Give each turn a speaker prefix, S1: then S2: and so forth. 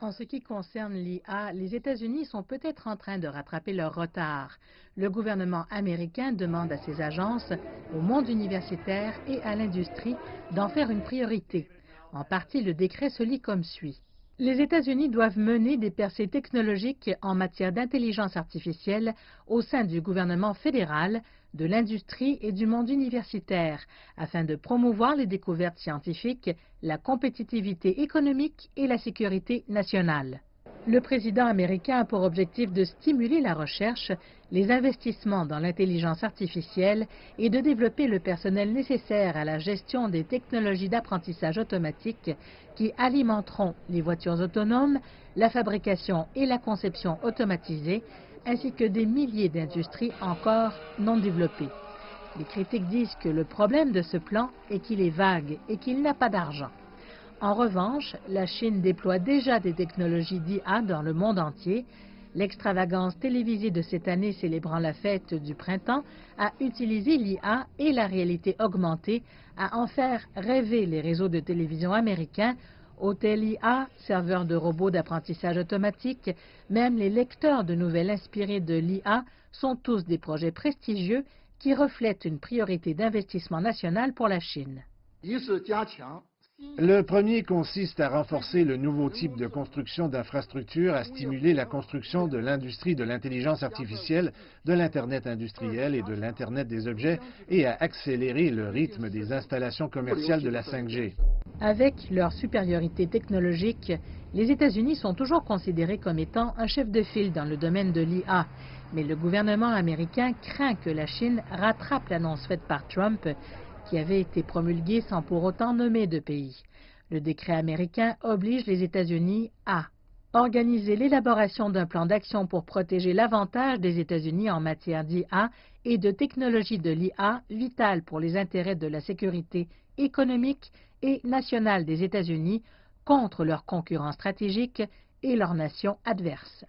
S1: En ce qui concerne l'IA, les États-Unis sont peut-être en train de rattraper leur retard. Le gouvernement américain demande à ses agences, au monde universitaire et à l'industrie d'en faire une priorité. En partie, le décret se lit comme suit. Les États-Unis doivent mener des percées technologiques en matière d'intelligence artificielle au sein du gouvernement fédéral, de l'industrie et du monde universitaire, afin de promouvoir les découvertes scientifiques, la compétitivité économique et la sécurité nationale. Le président américain a pour objectif de stimuler la recherche, les investissements dans l'intelligence artificielle et de développer le personnel nécessaire à la gestion des technologies d'apprentissage automatique qui alimenteront les voitures autonomes, la fabrication et la conception automatisée, ainsi que des milliers d'industries encore non développées. Les critiques disent que le problème de ce plan est qu'il est vague et qu'il n'a pas d'argent. En revanche, la Chine déploie déjà des technologies d'IA dans le monde entier. L'extravagance télévisée de cette année célébrant la fête du printemps a utilisé l'IA et la réalité augmentée à en faire rêver les réseaux de télévision américains, hôtels IA, serveurs de robots d'apprentissage automatique, même les lecteurs de nouvelles inspirées de l'IA sont tous des projets prestigieux qui reflètent une priorité d'investissement national pour la Chine.
S2: Le premier consiste à renforcer le nouveau type de construction d'infrastructures, à stimuler la construction de l'industrie de l'intelligence artificielle, de l'Internet industriel et de l'Internet des objets, et à accélérer le rythme des installations commerciales de la 5G.
S1: Avec leur supériorité technologique, les États-Unis sont toujours considérés comme étant un chef de file dans le domaine de l'IA. Mais le gouvernement américain craint que la Chine rattrape l'annonce faite par Trump, qui avait été promulguée sans pour autant nommer de pays. Le décret américain oblige les États-Unis à organiser l'élaboration d'un plan d'action pour protéger l'avantage des États-Unis en matière d'IA et de technologie de l'IA vitale pour les intérêts de la sécurité économique et nationale des États-Unis contre leurs concurrents stratégiques et leurs nations adverses.